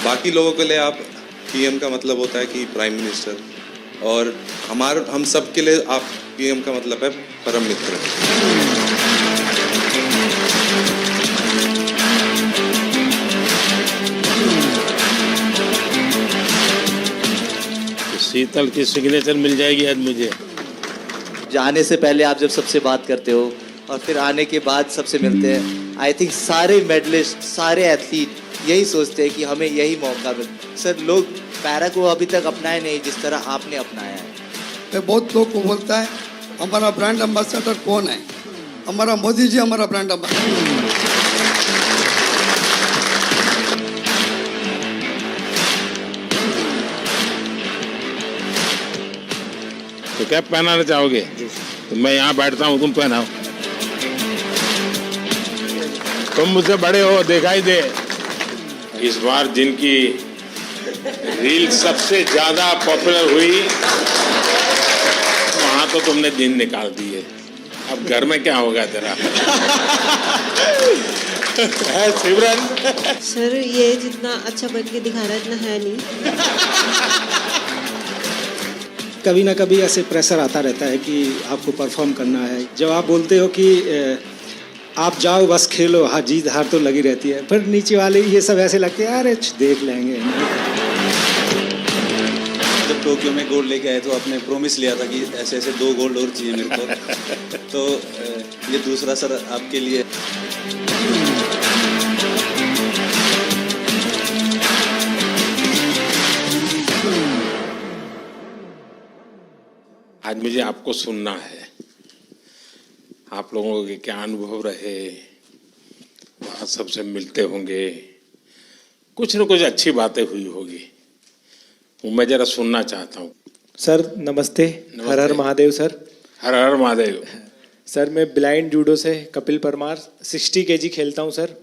बाकी लोगों के लिए आप पीएम का मतलब होता है कि प्राइम मिनिस्टर, और हम सब के लिए आप पीएम का मतलब है परम मित्र। शीतल की सिग्नेचर मिल जाएगी आज मुझे। जाने से पहले आप जब सबसे बात करते हो और फिर आने के बाद सबसे मिलते हैं, आई थिंक सारे मेडलिस्ट, सारे एथलीट यही सोचते हैं कि हमें यही मौका मिले। सर, लोग पैरा को अभी तक अपनाए नहीं जिस तरह आपने अपनाया है। मैं बहुत लोग को बोलता है हमारा ब्रांड एम्बेसडर कौन है? हमारा मोदी जी हमारा ब्रांड एम्बेसडर। तो कैप पहनाना चाहोगे? तो मैं यहाँ बैठता हूँ, तुम पहनाओ। तुम मुझसे बड़े हो, दिखाई दे। इस बार जिनकी रील सबसे ज्यादा पॉपुलर हुई, वहां तो तुमने दिन निकाल दिए। अब घर में क्या होगा तेरा? है सिमरन? सर, ये जितना अच्छा बन के दिखा रहा है इतना है नहीं। कभी ना कभी ऐसे प्रेशर आता रहता है कि आपको परफॉर्म करना है। जब आप बोलते हो कि आप जाओ बस खेलो, हाँ जीत हार तो लगी रहती है, पर नीचे वाले ये सब ऐसे लगते हैं अरे देख लेंगे। जब टोक्यो में गोल्ड लेके आए तो आपने प्रॉमिस लिया था कि ऐसे ऐसे 2 गोल्ड और चाहिए मेरे को। तो ये दूसरा सर आपके लिए। आज मुझे आपको सुनना है, आप लोगों के क्या अनुभव रहे, वहाँ सबसे मिलते होंगे, कुछ न कुछ अच्छी बातें हुई होगी, वो मैं जरा सुनना चाहता हूँ। सर नमस्ते, हर हर महादेव सर। हर हर महादेव। सर, मैं ब्लाइंड जूडो से कपिल परमार 60 kg खेलता हूँ सर,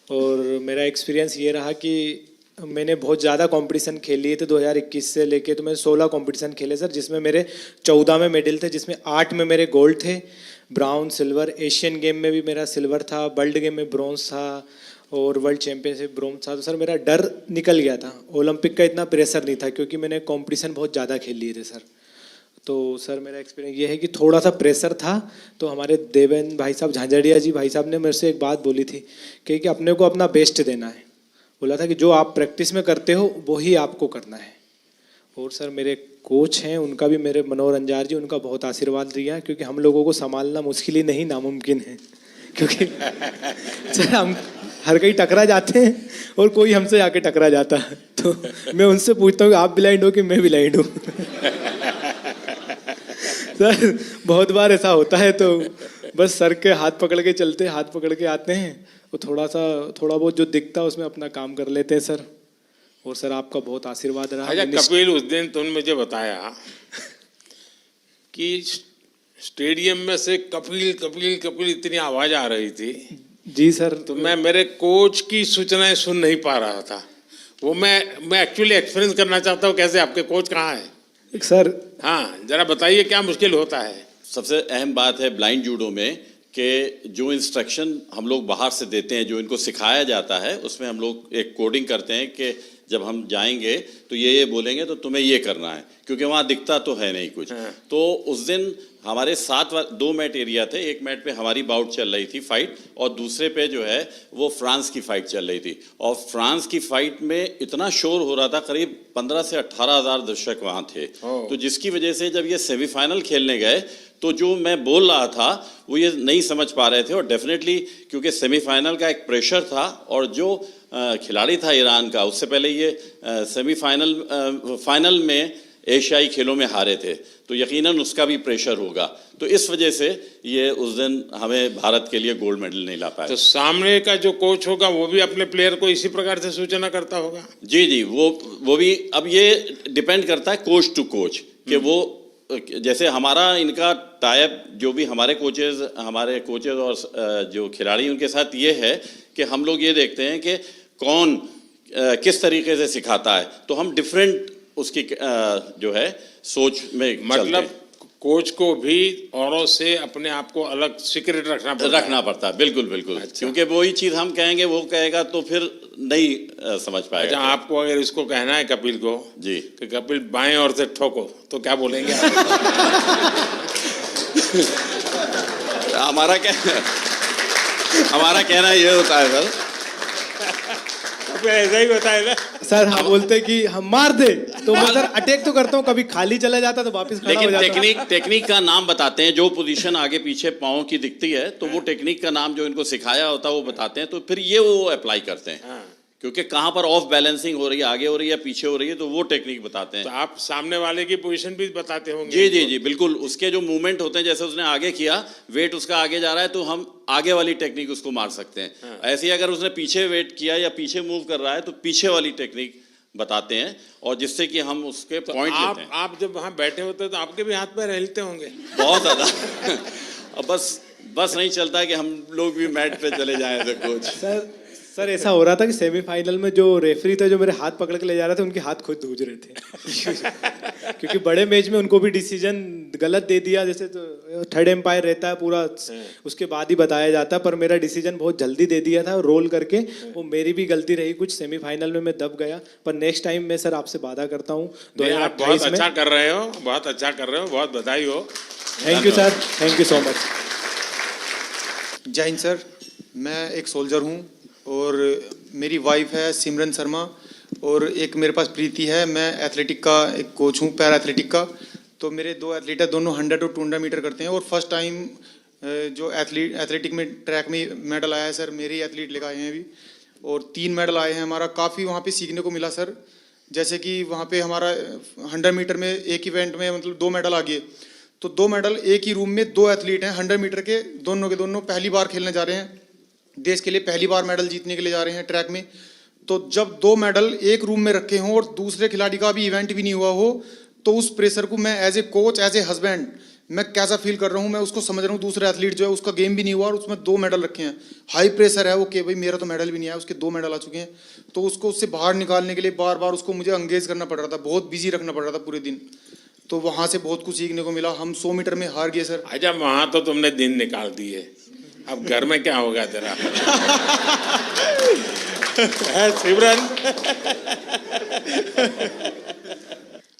और मेरा एक्सपीरियंस ये रहा कि मैंने बहुत ज़्यादा कंपटीशन खेल लिए थे। 2021 से लेके तो मैंने 16 कंपटीशन खेले सर, जिसमें मेरे 14 में मेडल थे, जिसमें 8 में मेरे गोल्ड थे, ब्राउन, सिल्वर। एशियन गेम में भी मेरा सिल्वर था, वर्ल्ड गेम में ब्रॉन्ज था, और वर्ल्ड चैंपियनशिप ब्रॉन्ज था। तो सर मेरा डर निकल गया था, ओलंपिक का इतना प्रेशर नहीं था क्योंकि मैंने कंपटीशन बहुत ज़्यादा खेल लिए थे सर। तो सर मेरा एक्सपीरियंस ये है कि थोड़ा सा प्रेशर था। तो हमारे देवेंद्र भाई साहब, झांझड़िया जी भाई साहब ने मेरे से एक बात बोली थी कि अपने को अपना बेस्ट देना है। बोला था कि जो आप प्रैक्टिस में करते हो वही आपको करना है। और सर मेरे कोच हैं, उनका भी, मेरे मनोहर अंजार जी, उनका बहुत आशीर्वाद दिया, क्योंकि हम लोगों को संभालना मुश्किल ही नहीं नामुमकिन है। क्योंकि सर हम हर कहीं टकरा जाते हैं और कोई हमसे आके टकरा जाता है, तो मैं उनसे पूछता हूँ आप ब्लाइंड हो कि मैं ब्लाइंड हूँ। सर बहुत बार ऐसा होता है, तो बस सर के हाथ पकड़ के चलते, हाथ पकड़ के आते हैं, वो थोड़ा बहुत जो दिखता है उसमें अपना काम कर लेते हैं सर। और सर आपका बहुत आशीर्वाद रहा। अच्छा कपिल, उस दिन तुमने मुझे बताया कि स्टेडियम में से कपिल कपिल कपिल इतनी आवाज आ रही थी। जी सर। तो मैं मेरे कोच की सूचनाएं सुन नहीं पा रहा था। वो मैं एक्चुअली एक्सपीरियंस करना चाहता हूँ, कैसे आपके कोच कहाँ है सर? हाँ जरा बताइए क्या मुश्किल होता है। सबसे अहम बात है ब्लाइंड जूडो में कि जो इंस्ट्रक्शन हम लोग बाहर से देते हैं, जो इनको सिखाया जाता है, उसमें हम लोग एक कोडिंग करते हैं कि जब हम जाएंगे तो ये बोलेंगे तो तुम्हें ये करना है, क्योंकि वहाँ दिखता तो है नहीं कुछ। हाँ। तो उस दिन हमारे 2 मैट एरिया थे। एक मैट पे हमारी बाउट चल रही थी फाइट, और दूसरे पे जो है वो फ्रांस की फाइट चल रही थी। और फ्रांस की फाइट में इतना शोर हो रहा था, करीब 15 से 18 हज़ार दर्शक वहाँ थे। तो जिसकी वजह से जब ये सेमीफाइनल खेलने गए तो जो मैं बोल रहा था वो ये नहीं समझ पा रहे थे। और डेफिनेटली क्योंकि सेमीफाइनल का एक प्रेशर था, और जो खिलाड़ी था ईरान का, उससे पहले ये फाइनल में एशियाई खेलों में हारे थे, तो यकीनन उसका भी प्रेशर होगा। तो इस वजह से ये उस दिन हमें भारत के लिए गोल्ड मेडल नहीं ला पाया। तो सामने का जो कोच होगा वो भी अपने प्लेयर को इसी प्रकार से सूचना करता होगा? जी जी, वो भी। अब ये डिपेंड करता है कोच टू कोच कि वो, जैसे हमारा इनका टाइप, जो भी हमारे कोचेज और जो खिलाड़ी उनके साथ ये है कि हम लोग ये देखते हैं कि कौन किस तरीके से सिखाता है, तो हम डिफरेंट उसकी जो है सोच में मतलब कोच को भी औरों से अपने आप को अलग सीक्रेट रखना पड़ता है। रखना पड़ता है, बिल्कुल बिल्कुल। अच्छा। क्योंकि वही चीज़ हम कहेंगे वो कहेगा तो फिर नहीं समझ अच्छा, पाएगा। आपको अगर इसको कहना है कपिल को जी। कि कपिल बाएं ओर से ठोको, तो क्या बोलेंगे आप? हमारा कहना ये होता है सर, कपिल ऐसा ही होता है ना। सर हम बोलते हैं कि हम मार दे, तो मैं सर अटैक तो करता हूँ, कभी खाली चला जाता तो वापस खड़ा हो लेकिन जाता हूँ। टेक्निक का नाम बताते हैं। जो पोजीशन आगे पीछे पाँव की दिखती है तो वो टेक्निक का नाम जो इनको सिखाया होता है वो बताते हैं, तो फिर ये वो अप्लाई करते हैं। क्योंकि कहाँ पर ऑफ बैलेंसिंग हो रही है, आगे हो रही है, पीछे हो रही है, तो वो टेक्निक बताते हैं। तो आप सामने वाले की पोजीशन भी बताते होंगे। जी जी जी बिल्कुल। उसके जो मूवमेंट होते हैं, जैसे उसने आगे किया, वेट उसका आगे जा रहा है तो हम आगे वाली टेक्निक उसको मार सकते हैं। ऐसे ही अगर उसने पीछे वेट किया या पीछे मूव कर रहा है तो पीछे वाली टेक्निक बताते हैं, और जिससे कि हम उसके तो पॉइंट लेते हैं। आप जब वहाँ बैठे होते हैं तो आपके भी हाथ पैर हिलते होंगे। बहुत ज्यादा। अब बस नहीं चलता कि हम लोग भी मैट पे चले जाएं तो कोच। सर ऐसा हो रहा था कि सेमीफाइनल में जो रेफरी थे जो मेरे हाथ पकड़ के ले जा रहे थे, उनके हाथ खुद धूज रहे थे। क्योंकि बड़े मैच में उनको भी डिसीजन गलत दे दिया, जैसे तो थर्ड एम्पायर रहता है पूरा, उसके बाद ही बताया जाता है, पर मेरा डिसीजन बहुत जल्दी दे दिया था रोल करके। वो मेरी भी गलती रही कुछ, सेमीफाइनल में मैं दब गया, पर नेक्स्ट टाइम मैं सर आपसे वादा करता हूँ आप बहुत अच्छा कर रहे हो, बहुत अच्छा कर रहे हो, बहुत बधाई हो। Thank you sir, thank you so much. जय हिंद सर, मैं एक सोल्जर हूँ और मेरी वाइफ है सिमरन शर्मा, और एक मेरे पास प्रीति है। मैं एथलेटिक का एक कोच हूँ, पैरा एथलेटिक का। तो मेरे दो एथलीट है, दोनों 100 और 200 मीटर करते हैं, और फर्स्ट टाइम जो एथलेटिक में ट्रैक में मेडल आया है सर, मेरे ही एथलीट लेकर आए हैं अभी, और 3 मेडल आए हैं। हमारा काफ़ी वहाँ पे सीखने को मिला सर। जैसे कि वहाँ पे हमारा 100 मीटर में एक इवेंट में मतलब 2 मेडल आ गए, तो 2 मेडल एक ही रूम में 2 एथलीट हैं 100 मीटर के, दोनों के दोनों पहली बार खेलने जा रहे हैं, देश के लिए पहली बार मेडल जीतने के लिए जा रहे हैं ट्रैक में। तो जब 2 मेडल एक रूम में रखे हों और दूसरे खिलाड़ी का भी इवेंट भी नहीं हुआ हो, तो उस प्रेशर को मैं as a coach, as a husband, मैं कैसा फील कर रहा हूँ, मैं उसको समझ रहा हूँ। दूसरा एथलीट जो है उसका गेम भी नहीं हुआ और उसमें 2 मेडल रखे हैं, हाई प्रेशर है वो कि भाई मेरा तो मेडल भी नहीं आया, उसके 2 मेडल आ चुके हैं। तो उसको उससे बाहर निकालने के लिए बार बार उसको मुझे एंगेज करना पड़ रहा था, बहुत बिजी रखना पड़ रहा था पूरे दिन। तो वहाँ से बहुत कुछ सीखने को मिला। हम 100 मीटर में हार गए सर। अच्छा, वहाँ तो तुमने दिन निकाल दिए, अब घर में क्या होगा तेरा? सिमरन।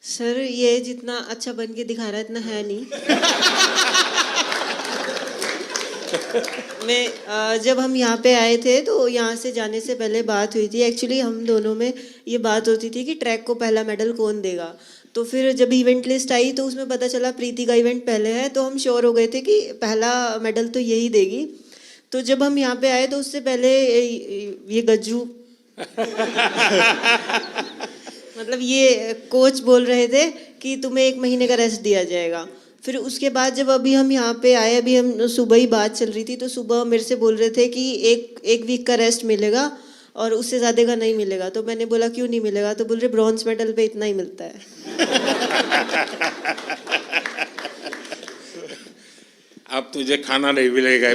सर ये जितना अच्छा बन के दिखा रहा है इतना है नहीं। मैं जब हम यहाँ पे आए थे तो यहाँ से जाने से पहले बात हुई थी, एक्चुअली हम दोनों में ये बात होती थी कि ट्रैक को पहला मेडल कौन देगा। तो फिर जब इवेंट लिस्ट आई तो उसमें पता चला प्रीति का इवेंट पहले है, तो हम श्योर हो गए थे कि पहला मेडल तो यही देगी। तो जब हम यहाँ पे आए तो उससे पहले ये गज्जू मतलब ये कोच बोल रहे थे कि तुम्हें 1 महीने का रेस्ट दिया जाएगा। फिर उसके बाद जब अभी हम यहाँ पे आए, अभी हम सुबह ही बात चल रही थी, तो सुबह मेरे से बोल रहे थे कि एक वीक का रेस्ट मिलेगा और उससे ज़्यादा का नहीं मिलेगा। तो मैंने बोला क्यों नहीं मिलेगा, तो बोल रहे ब्रॉन्ज मेडल पे इतना ही मिलता है। अब तुझे खाना नहीं मिलेगा।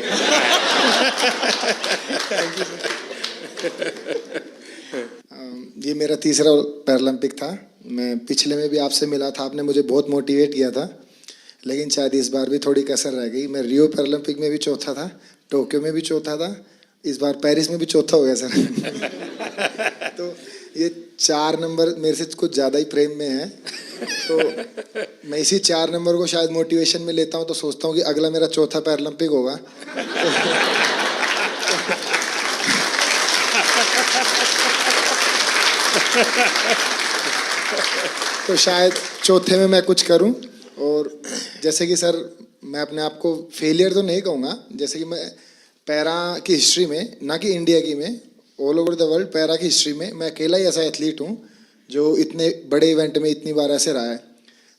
ये मेरा तीसरा पैरालंपिक था। मैं पिछले में भी आपसे मिला था, आपने मुझे बहुत मोटिवेट किया था, लेकिन शायद इस बार भी थोड़ी कसर रह गई। मैं रियो पैरालंपिक में भी चौथा था, टोक्यो में भी चौथा था, इस बार पेरिस में भी चौथा हो गया सर। तो ये 4 नंबर मेरे से कुछ ज़्यादा ही प्रेम में है, तो मैं इसी 4 नंबर को शायद मोटिवेशन में लेता हूँ। तो सोचता हूँ कि अगला मेरा चौथा पैरालंपिक होगा। तो शायद चौथे में मैं कुछ करूं। और जैसे कि सर मैं अपने आप को फेलियर तो नहीं कहूँगा, जैसे कि मैं पैरा की हिस्ट्री में, ना कि इंडिया की में, all over the world para की हिस्ट्री में मैं अकेला ही ऐसा एथलीट हूँ जो इतने बड़े इवेंट में इतनी बार ऐसे रहा है।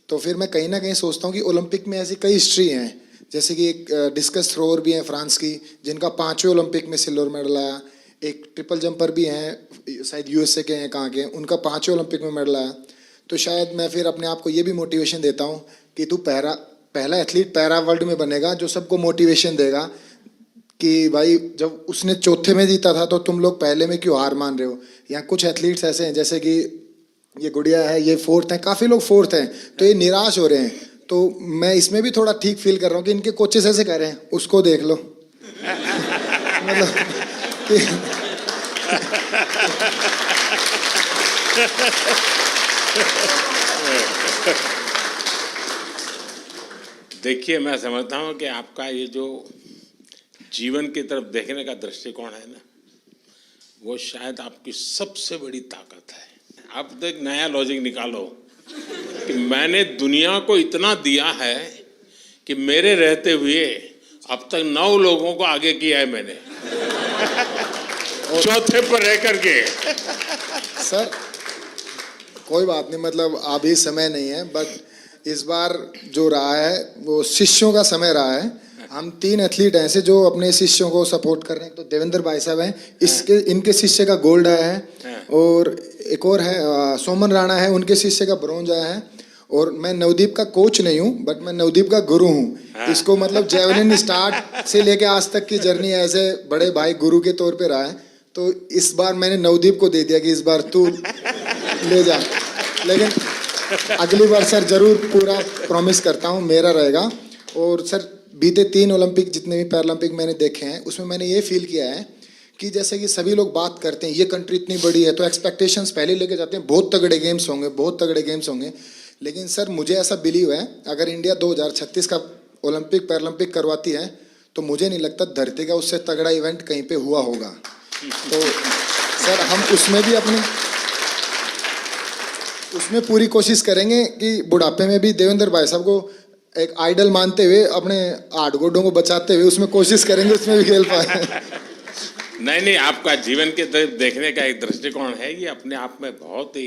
तो फिर मैं कहीं ना कहीं सोचता हूँ कि ओलंपिक में ऐसी कई हिस्ट्री हैं, जैसे कि एक डिस्कस थ्रोअर भी हैं फ्रांस की, जिनका 5वें ओलंपिक में सिल्वर मेडल आया। एक ट्रिपल जंपर भी हैं, शायद यूएसए के हैं, कहाँ के, उनका 5वें ओलंपिक में मेडल आया। तो शायद मैं फिर अपने आप को ये भी मोटिवेशन देता हूँ कि तू पहला एथलीट पैरा वर्ल्ड में बनेगा जो सबको मोटिवेशन देगा कि भाई जब उसने चौथे में जीता था तो तुम लोग पहले में क्यों हार मान रहे हो। यहाँ कुछ एथलीट्स ऐसे हैं, जैसे कि ये गुड़िया है, ये 4th हैं, काफ़ी लोग 4th हैं, तो ये निराश हो रहे हैं। तो मैं इसमें भी थोड़ा ठीक फील कर रहा हूँ कि इनके कोचेस ऐसे कह रहे हैं, उसको देख लो। मतलब देखिए, मैं समझता हूँ कि आपका ये जो जीवन की तरफ देखने का दृष्टिकोण है ना, वो शायद आपकी सबसे बड़ी ताकत है। आप तो एक नया लॉजिक निकालो कि मैंने दुनिया को इतना दिया है कि मेरे रहते हुए अब तक 9 लोगों को आगे किया है मैंने, चौथे पर रह करके। सर कोई बात नहीं, मतलब अभी समय नहीं है, बट इस बार जो रहा है वो शिष्यों का समय रहा है। हम 3 एथलीट हैं ऐसे जो अपने शिष्यों को सपोर्ट कर रहे हैं। तो देवेंद्र भाई साहब हैं, इसके इनके शिष्य का गोल्ड आया है, और एक और है सोमन राणा है, उनके शिष्य का ब्रॉन्ज आया है। और मैं नवदीप का कोच नहीं हूँ, बट मैं नवदीप का गुरु हूँ। इसको मतलब जेवलिन स्टार्ट से लेके आज तक की जर्नी ऐसे बड़े भाई गुरु के तौर पे रहा है। तो इस बार मैंने नवदीप को दे दिया कि इस बार तू ले जा, लेकिन अगली बार सर जरूर पूरा प्रॉमिस करता हूँ मेरा रहेगा। और सर बीते 3 ओलंपिक जितने भी पैरालंपिक मैंने देखे हैं, उसमें मैंने ये फील किया है कि जैसे कि सभी लोग बात करते हैं ये कंट्री इतनी बड़ी है तो एक्सपेक्टेशंस पहले लेके जाते हैं, बहुत तगड़े गेम्स होंगे, बहुत तगड़े गेम्स होंगे। लेकिन सर मुझे ऐसा बिलीव है, अगर इंडिया 2036 का ओलंपिक पैरालंपिक करवाती है तो मुझे नहीं लगता धरती का उससे तगड़ा इवेंट कहीं पे हुआ होगा। तो सर हम उसमें पूरी कोशिश करेंगे कि बुढ़ापे में भी देवेंद्र भाई साहब को एक आइडल मानते हुए, अपने 8 गोडों को बचाते हुए उसमें कोशिश करेंगे उसमें भी खेल पाए। नहीं, आपका जीवन के तरफ देखने का एक दृष्टिकोण है, ये अपने आप में बहुत ही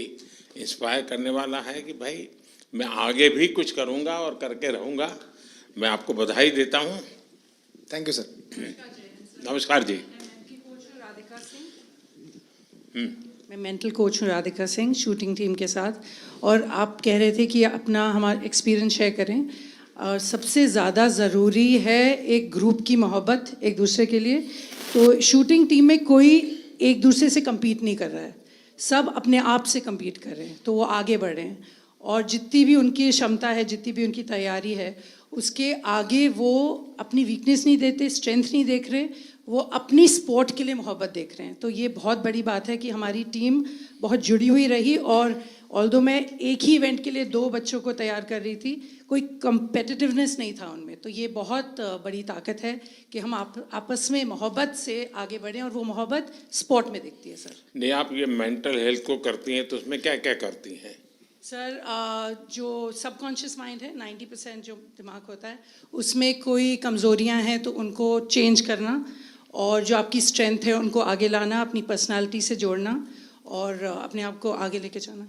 इंस्पायर करने वाला है कि भाई मैं आगे भी कुछ करूंगा और करके रहूंगा। मैं आपको बधाई देता हूं। Thank you sir. नमस्कार जी। मैं मेंटल कोच हूँ राधिका सिंह, शूटिंग टीम के साथ। और आप कह रहे थे कि अपना हमारा एक्सपीरियंस शेयर करें। सबसे ज़्यादा ज़रूरी है एक ग्रुप की मोहब्बत एक दूसरे के लिए। तो शूटिंग टीम में कोई एक दूसरे से compete नहीं कर रहा है, सब अपने आप से compete कर रहे हैं, तो वो आगे बढ़ रहे हैं। और जितनी भी उनकी क्षमता है, जितनी भी उनकी तैयारी है, उसके आगे वो अपनी वीकनेस नहीं देते, स्ट्रेंथ नहीं देख रहे, वो अपनी स्पोर्ट के लिए मोहब्बत देख रहे हैं। तो ये बहुत बड़ी बात है कि हमारी टीम बहुत जुड़ी हुई रही। और ऑल्दो मैं एक ही इवेंट के लिए 2 बच्चों को तैयार कर रही थी, कोई कंपेटिटिवनेस नहीं था उनमें। तो ये बहुत बड़ी ताकत है कि हम आपस में मोहब्बत से आगे बढ़ें, और वो मोहब्बत स्पोर्ट में दिखती है। सर नहीं, आप ये मेंटल हेल्थ को करती हैं तो उसमें क्या क्या करती हैं? सर जो सबकॉन्शियस माइंड है, 90% जो दिमाग होता है, उसमें कोई कमज़ोरियां हैं तो उनको चेंज करना, और जो आपकी स्ट्रेंथ है उनको आगे लाना, अपनी पर्सनालिटी से जोड़ना और अपने आप को आगे लेके जाना।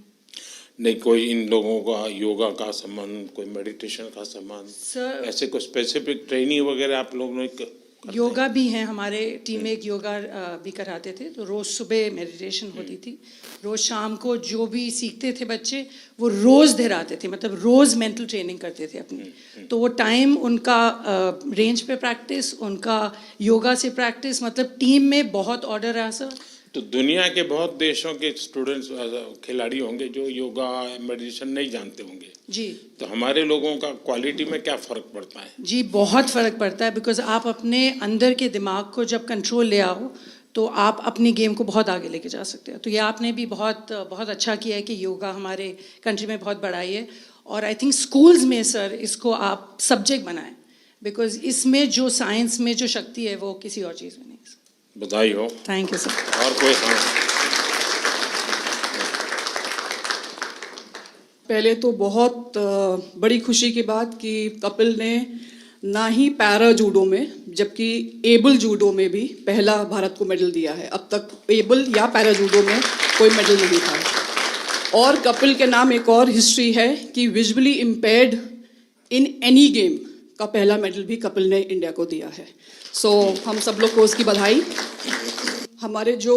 नहीं, कोई इन लोगों का योगा का संबंध, कोई मेडिटेशन का संबंध, सर ऐसे कोई स्पेसिफिक ट्रेनिंग वगैरह आप लोग योगा भी हैं हमारे टीम में, एक योगा भी कराते थे। तो रोज़ सुबह मेडिटेशन होती थी, रोज़ शाम को जो भी सीखते थे बच्चे वो रोज़ दोहराते थे, मतलब रोज़ मेंटल ट्रेनिंग करते थे अपनी। तो वो टाइम उनका रेंज पे प्रैक्टिस, उनका योगा से प्रैक्टिस, मतलब टीम में बहुत ऑर्डर रहा सर। तो दुनिया के बहुत देशों के स्टूडेंट्स खिलाड़ी होंगे जो योगा मेडिटेशन नहीं जानते होंगे जी। तो हमारे लोगों का क्वालिटी में क्या फ़र्क पड़ता है? जी बहुत फ़र्क पड़ता है, बिकॉज आप अपने अंदर के दिमाग को जब कंट्रोल ले आओ तो आप अपनी गेम को बहुत आगे लेके जा सकते हो। तो ये आपने भी बहुत अच्छा किया है कि योगा हमारे कंट्री में बहुत बढ़ाई है। और आई थिंक स्कूल्स में सर इसको आप सब्जेक्ट बनाएं, बिकॉज इसमें जो साइंस में जो शक्ति है वो किसी और चीज़ में नहीं है। बधाई हो। Thank you sir. और कोई? हाँ, पहले तो बहुत बड़ी खुशी की बात कि कपिल ने ना ही पैरा जूडो में जबकि एबल जूडो में भी पहला भारत को मेडल दिया है। अब तक एबल या पैरा जूडो में कोई मेडल नहीं था। और कपिल के नाम एक और हिस्ट्री है कि visually impaired in any game का पहला मेडल भी कपिल ने इंडिया को दिया है। सो हम सब लोग को उसकी बधाई। हमारे जो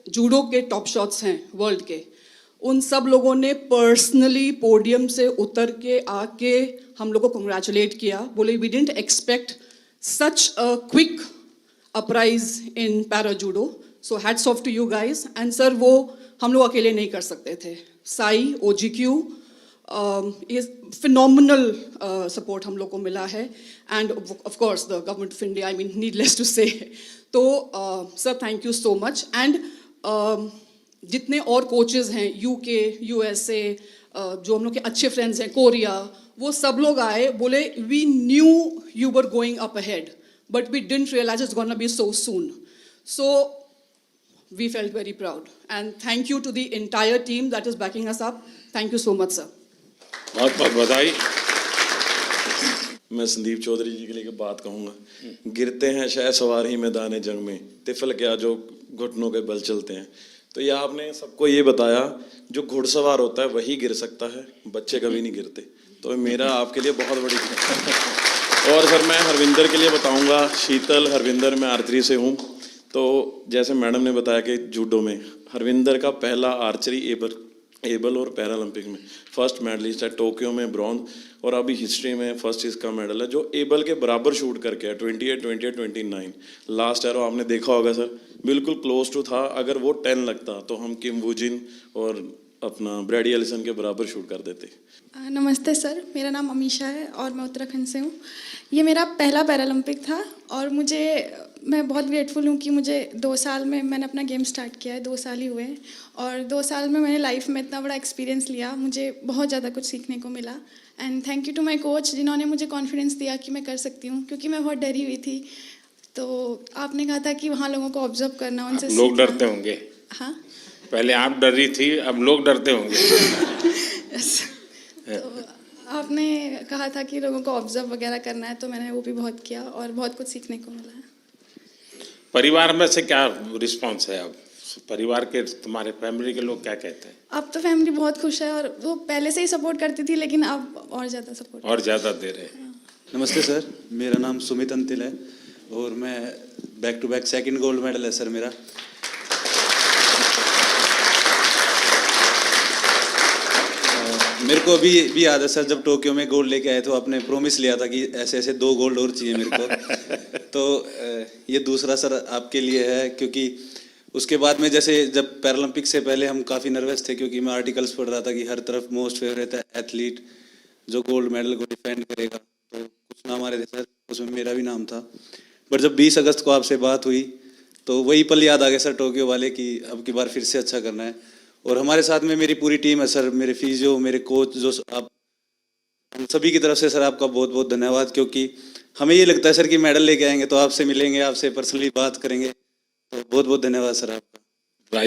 जूडो के टॉप शॉट्स हैं वर्ल्ड के, उन सब लोगों ने पर्सनली पोडियम से उतर के आके हम लोग को कंग्रेचुलेट किया, बोले we didn't expect such a quick uprise in para judo, so hats off to you guys. And sir वो हम लोग अकेले नहीं कर सकते थे। साई, OGQ, phenomenal support हम लोग को मिला है, and of course the government of India, I mean needless to say. तो sir thank you so much, and जितने और कोचेस हैं UK, USA, जो हम लोग के अच्छे फ्रेंड्स हैं, कोरिया, वो सब लोग आए, बोले we knew you were going up ahead, but we didn't realize it's gonna be so soon. So we felt very proud, and thank you to the entire team that is backing us up. Thank you so much, sir. बहुत बहुत बधाई। मैं संदीप चौधरी जी के लिए बात कहूँगा। गिरते हैं शायद सवार ही मैदान जंग में, तिफल क्या जो घुटनों के बल चलते हैं। तो ये आपने सबको ये बताया, जो घुड़सवार होता है वही गिर सकता है, बच्चे कभी नहीं गिरते। तो मेरा आपके लिए बहुत बड़ी और सर मैं हरविंदर के लिए बताऊँगा। शीतल हरविंदर, मैं आर्चरी से हूँ। तो जैसे मैडम ने बताया कि जूडो में हरविंदर का पहला आर्चरी एबल और पैरालंपिक में फर्स्ट मेडलिस्ट है, टोक्यो में ब्रॉन्ज, और अभी हिस्ट्री में फर्स्ट इसका मेडल है, जो एबल के बराबर शूट करके है 28, 28, 29। लास्ट एरो आपने देखा होगा सर, बिल्कुल क्लोज टू था। अगर वो 10 लगता तो हम किम वूजिन और अपना ब्रैडी एलिसन के बराबर शूट कर देते। नमस्ते सर, मेरा नाम अमीशा है और मैं उत्तराखंड से हूँ। ये मेरा पहला पैरालंपिक था और मैं बहुत ग्रेटफुल हूँ कि मुझे 2 साल में मैंने अपना गेम स्टार्ट किया है, 2 साल ही हुए हैं, और 2 साल में मैंने लाइफ में इतना बड़ा एक्सपीरियंस लिया, मुझे बहुत ज़्यादा कुछ सीखने को मिला। And thank you to my coach, जिन्होंने मुझे कॉन्फिडेंस दिया कि मैं कर सकती हूँ, क्योंकि मैं बहुत डरी हुई थी। तो आपने कहा था कि वहाँ लोगों को ऑब्जर्व करना, उनसे लोग डरते होंगे। हाँ, पहले आप डर रही थी, अब लोग डरते होंगे। तो आपने कहा था कि लोगों को ऑब्जर्व वगैरह करना है, तो मैंने वो भी बहुत किया और बहुत कुछ सीखने को मिला है। परिवार में से क्या रिस्पांस है अब? परिवार के, तुम्हारे फैमिली के लोग क्या कहते हैं? अब तो फैमिली बहुत खुश है, और वो पहले से ही सपोर्ट करती थी, लेकिन अब और ज़्यादा सपोर्ट, और ज़्यादा दे रहे हैं। नमस्ते सर, मेरा नाम सुमित अंतिल है और मैं back to back 2nd gold medal है सर मेरा। मेरे को अभी भी याद है सर, जब टोक्यो में गोल्ड लेके आए तो आपने प्रॉमिस लिया था कि ऐसे ऐसे 2 गोल्ड और चाहिए मेरे को। तो ये दूसरा सर आपके लिए है, क्योंकि उसके बाद में जैसे जब पैरालंपिक से पहले हम काफ़ी नर्वस थे, क्योंकि मैं आर्टिकल्स पढ़ रहा था कि हर तरफ मोस्ट फेवरेट एथलीट जो गोल्ड मेडल को डिफेंड करेगा, तो कुछ नाम आ रहे थे सर, उसमें मेरा भी नाम था। बट जब 20 अगस्त को आपसे बात हुई तो वही पल याद आ गया सर, टोक्यो वाले, कि अब की बार फिर से अच्छा करना है। और हमारे साथ में मेरी पूरी टीम है सर, मेरे फिजियो, मेरे कोच, जो आप हम सभी की तरफ से सर आपका बहुत बहुत धन्यवाद, क्योंकि हमें ये लगता है सर कि मेडल लेके आएंगे तो आपसे मिलेंगे, आपसे पर्सनली बात करेंगे। तो बहुत बहुत धन्यवाद सर आपका।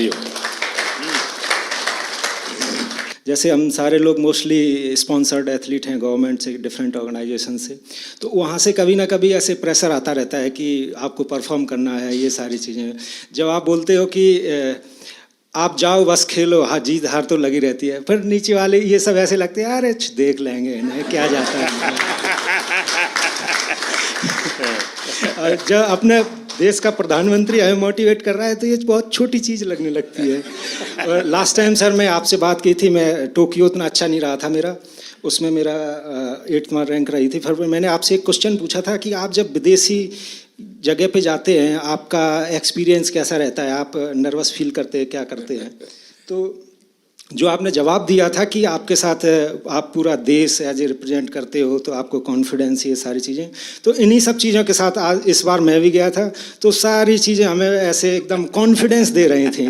जैसे हम सारे लोग मोस्टली स्पॉन्सर्ड एथलीट हैं गवर्नमेंट से, डिफरेंट ऑर्गेनाइजेशन से, तो वहाँ से कभी ना कभी ऐसे प्रेशर आता रहता है कि आपको परफॉर्म करना है, ये सारी चीज़ें। जब आप बोलते हो कि आप जाओ बस खेलो, हाँ जीत हार तो लगी रहती है, पर नीचे वाले ये सब ऐसे लगते हैं, अरे देख लेंगे इन्हें क्या जाता है। और जब अपने देश का प्रधानमंत्री हमें मोटिवेट कर रहा है तो ये बहुत छोटी चीज़ लगने लगती है। और लास्ट टाइम सर मैं आपसे बात की थी, मैं टोक्यो उतना अच्छा नहीं रहा था मेरा, उसमें मेरा 8वां रैंक रही थी। फिर मैंने आपसे एक क्वेश्चन पूछा था कि आप जब विदेशी जगह पे जाते हैं आपका एक्सपीरियंस कैसा रहता है, आप नर्वस फील करते हैं, क्या करते हैं? तो जो आपने जवाब दिया था कि आपके साथ आप पूरा देश एज ए रिप्रेजेंट करते हो, तो आपको कॉन्फिडेंस, ये सारी चीज़ें, तो इन्हीं सब चीज़ों के साथ आज इस बार मैं भी गया था, तो सारी चीज़ें हमें ऐसे एकदम कॉन्फिडेंस दे रही थी।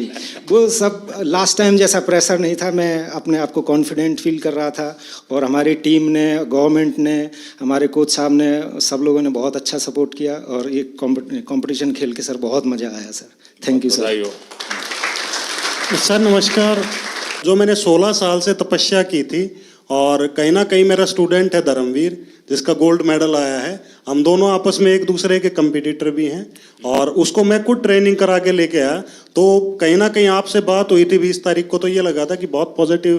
वो सब लास्ट टाइम जैसा प्रेशर नहीं था, मैं अपने आप को कॉन्फिडेंट फील कर रहा था। और हमारी टीम ने, गवर्नमेंट ने, हमारे कोच साहब ने, सब लोगों ने बहुत अच्छा सपोर्ट किया, और ये कॉम्पिटिशन खेल के सर बहुत मज़ा आया sir. Thank you sir. Sir नमस्कार। जो मैंने 16 साल से तपस्या की थी, और कहीं ना कहीं मेरा स्टूडेंट है धर्मवीर, जिसका गोल्ड मेडल आया है। हम दोनों आपस में एक दूसरे के कंपटीटर भी हैं, और उसको मैं खुद ट्रेनिंग करा के लेके आया। तो कहीं ना कहीं आपसे बात हुई थी 20 तारीख को, तो ये लगा था कि बहुत पॉजिटिव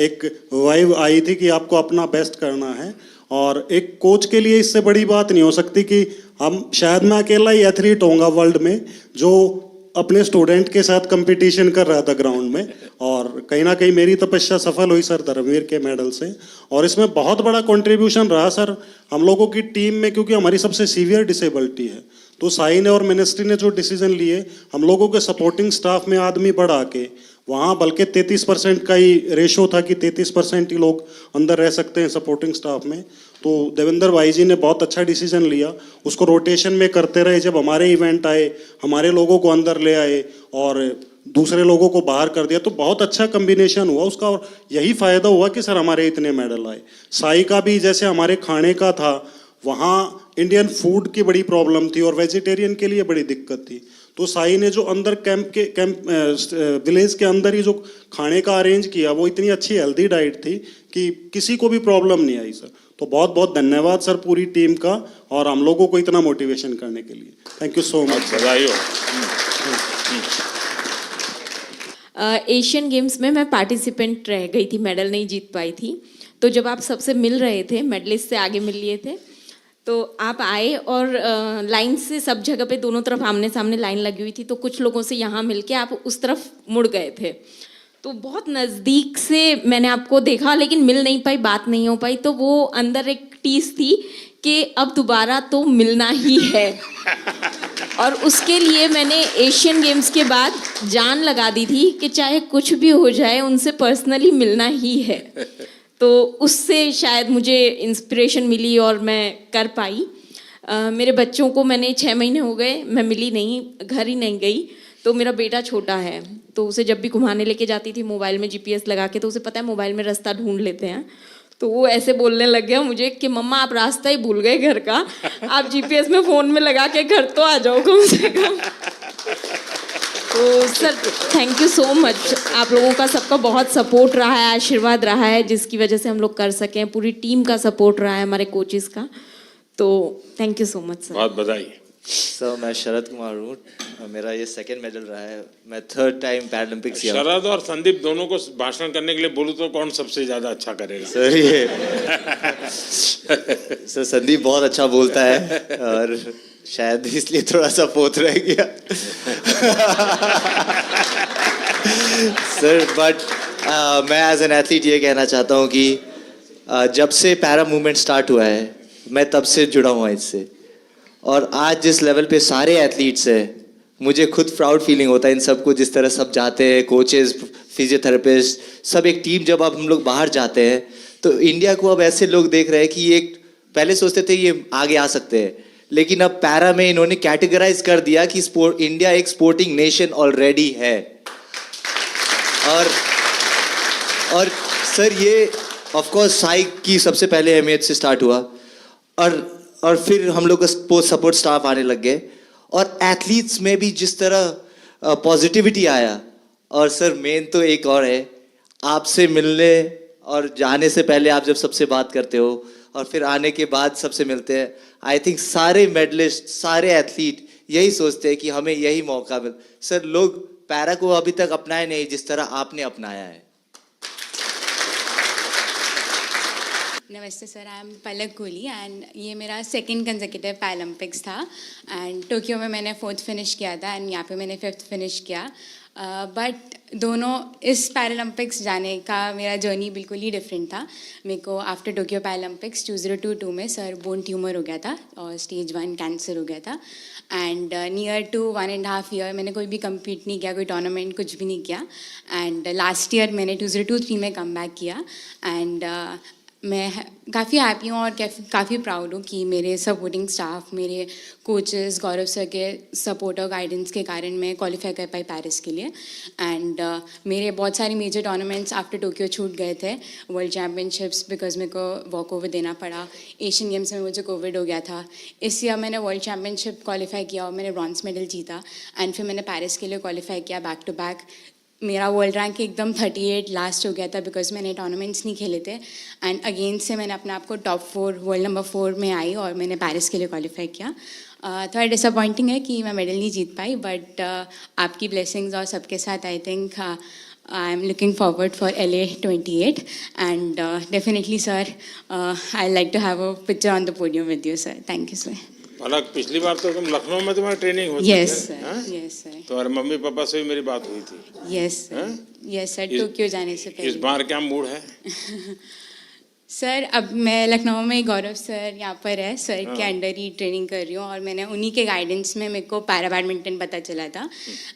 एक वाइब आई थी कि आपको अपना बेस्ट करना है। और एक कोच के लिए इससे बड़ी बात नहीं हो सकती कि शायद मैं अकेला ही एथलीट होऊंगा वर्ल्ड में जो अपने स्टूडेंट के साथ कंपटीशन कर रहा था ग्राउंड में। और कहीं ना कहीं मेरी तपस्या सफल हुई सर धर्मवीर के मेडल से। और इसमें बहुत बड़ा कंट्रीब्यूशन रहा सर हम लोगों की टीम में, क्योंकि हमारी सबसे सीवियर डिसेबिलिटी है। तो साई ने और मिनिस्ट्री ने जो डिसीजन लिए, हम लोगों के सपोर्टिंग स्टाफ में आदमी बढ़ा के वहाँ बल्कि 33% का ही रेशो था कि 33% ही लोग अंदर रह सकते हैं सपोर्टिंग स्टाफ में। तो देवेंद्र भाई जी ने बहुत अच्छा डिसीजन लिया, उसको रोटेशन में करते रहे। जब हमारे इवेंट आए, हमारे लोगों को अंदर ले आए और दूसरे लोगों को बाहर कर दिया, तो बहुत अच्छा कम्बिनेशन हुआ उसका। और यही फ़ायदा हुआ कि सर हमारे इतने मेडल आए। साई का भी जैसे हमारे खाने का था, वहाँ इंडियन फूड की बड़ी प्रॉब्लम थी और वेजिटेरियन के लिए बड़ी दिक्कत थी। तो साई ने जो अंदर कैंप विलेज के अंदर ही जो खाने का अरेंज किया, वो इतनी अच्छी हेल्दी डाइट थी कि किसी को भी प्रॉब्लम नहीं आई सर। तो बहुत बहुत धन्यवाद सर पूरी टीम का, और हम लोगों को इतना मोटिवेशन करने के लिए। Thank you so much. बधाई हो। एशियन गेम्स में मैं पार्टिसिपेंट रह गई थी, मेडल नहीं जीत पाई थी। तो जब आप सबसे मिल रहे थे, मेडलिस्ट से आगे मिल लिए थे, तो आप आए और लाइन से सब जगह पे दोनों तरफ आमने सामने लाइन लगी हुई थी। तो कुछ लोगों से यहाँ मिलके आप उस तरफ मुड़ गए थे। तो बहुत नज़दीक से मैंने आपको देखा, लेकिन मिल नहीं पाई, बात नहीं हो पाई। तो वो अंदर एक टीस थी कि अब दोबारा तो मिलना ही है। और उसके लिए मैंने एशियन गेम्स के बाद जान लगा दी थी कि चाहे कुछ भी हो जाए, उनसे पर्सनली मिलना ही है। तो उससे शायद मुझे इंस्पिरेशन मिली और मैं कर पाई। मेरे बच्चों को मैंने 6 महीने हो गए, मैं मिली नहीं, घर ही नहीं गई। तो मेरा बेटा छोटा है, तो उसे जब भी घुमाने लेके जाती थी मोबाइल में GPS लगा के, तो उसे पता है मोबाइल में रास्ता ढूंढ लेते हैं। तो वो ऐसे बोलने लग गया मुझे कि मम्मा आप रास्ता ही भूल गए घर का, आप GPS में फ़ोन में लगा के घर तो आ जाओ कम से कम। तो sir thank you so much. आप लोगों का सबका बहुत सपोर्ट रहा है, आशीर्वाद रहा है, जिसकी वजह से हम लोग कर सकें। पूरी टीम का सपोर्ट रहा है, हमारे कोचेस का। तो thank you so much sir. बहुत बधाई। सर मैं शरद कुमार हूँ, मेरा ये 2nd मेडल रहा है। मैं 3rd टाइम पैरालंपिक्स किया। शरद और संदीप दोनों को भाषण करने के लिए बोलूँ तो कौन सबसे ज़्यादा अच्छा करेगा? सर ये सर संदीप बहुत अच्छा बोलता है और शायद इसलिए थोड़ा सा पोत रह गया। सर बट मैं एज एन एथलीट ये कहना चाहता हूँ कि जब से पैरा मूवमेंट स्टार्ट हुआ है, मैं तब से जुड़ा हुआ इससे। और आज जिस लेवल पे सारे एथलीट्स हैं, मुझे खुद प्राउड फीलिंग होता है इन सबको, जिस तरह सब जाते हैं, कोचेस, फिजियोथेरेपिस्ट, सब एक टीम। जब अब हम लोग बाहर जाते हैं तो इंडिया को अब ऐसे लोग देख रहे हैं कि एक पहले सोचते थे ये आगे आ सकते हैं, लेकिन अब पैरा में इन्होंने कैटेगराइज कर दिया कि इंडिया एक स्पोर्टिंग नेशन ऑलरेडी है। और सर ये ऑफ कोर्स साई की सबसे पहले अहमियत से स्टार्ट हुआ, और फिर हम लोग का सपोर्ट स्टाफ आने लग गए, और एथलीट्स में भी जिस तरह पॉजिटिविटी आया। और सर मेन तो एक और है, आपसे मिलने और जाने से पहले आप जब सबसे बात करते हो और फिर आने के बाद सबसे मिलते हैं, आई थिंक सारे मेडलिस्ट, सारे एथलीट यही सोचते हैं कि हमें यही मौका मिले। सर लोग पैरा को अभी तक अपनाए नहीं जिस तरह आपने अपनाया है। नमस्ते sir, I am Palak Kohli and ये मेरा 2nd कंसेक्यूटिव पैरालंपिक्स था। एंड टोक्यो में मैंने 4th फिनिश किया था एंड यहाँ पे मैंने 5th फिनिश किया। बट दोनों इस पैरालंपिक्स जाने का मेरा जर्नी बिल्कुल ही डिफरेंट था। मेरे को आफ्टर टोक्यो पैरालंपिक्स 2022 में सर बोन ट्यूमर हो गया था और स्टेज 1 कैंसर हो गया था। एंड नियर टू 1.5 ईयर मैंने कोई भी कम्पीट नहीं किया, कोई टूर्नामेंट कुछ भी नहीं किया। एंड लास्ट ईयर मैंने 2023 में कम बैक किया। एंड मैं काफ़ी हैप्पी हूँ और काफ़ी प्राउड हूँ कि मेरे सपोर्टिंग स्टाफ, मेरे कोचेस, गौरव सर के सपोर्ट और गाइडेंस के कारण मैं क्वालिफाई कर पाई पेरिस के लिए। एंड मेरे बहुत सारी मेजर टूर्नामेंट्स आफ्टर टोक्यो छूट गए थे, वर्ल्ड चैम्पियनशिप्स बिकॉज मेरे को वॉक ओवर देना पड़ा। एशियन गेम्स में मुझे कोविड हो गया था। इस ईयर मैंने वर्ल्ड चैम्पियनशिप क्वालिफाई किया और मैंने ब्रॉन्ज मेडल जीता। एंड फिर मैंने पेरिस के लिए क्वालिफाई किया बैक टू बैक। मेरा वर्ल्ड रैंक एकदम 38 लास्ट हो गया था बिकॉज मैंने टूर्नामेंट्स नहीं खेले थे। एंड अगेन से मैंने अपने आप को टॉप 4 वर्ल्ड नंबर 4 में आई और मैंने पेरिस के लिए क्वालिफाई किया। थोड़ा डिसअपॉइंटिंग है कि मैं मेडल नहीं जीत पाई, बट आपकी ब्लेसिंग्स और सबके साथ I think I am looking forward for LA 28 and definitely sir I like to have a picture on the podium with you sir. Thank you sir. Palak, पिछली बार तो तुम लखनऊ में तुम्हारी ट्रेनिंग होती यस सर, यस सर। तो mummy papa से भी मेरी बात हुई थी। Yes sir, yes sir, Tokyo जाने से पहले। इस बार क्या मूड है? सर अब मैं लखनऊ में गौरव सर यहाँ पर है, सर के अंडर ही ट्रेनिंग कर रही हूँ और मैंने उन्हीं के गाइडेंस में मेरे को पैरा बैडमिंटन पता चला था।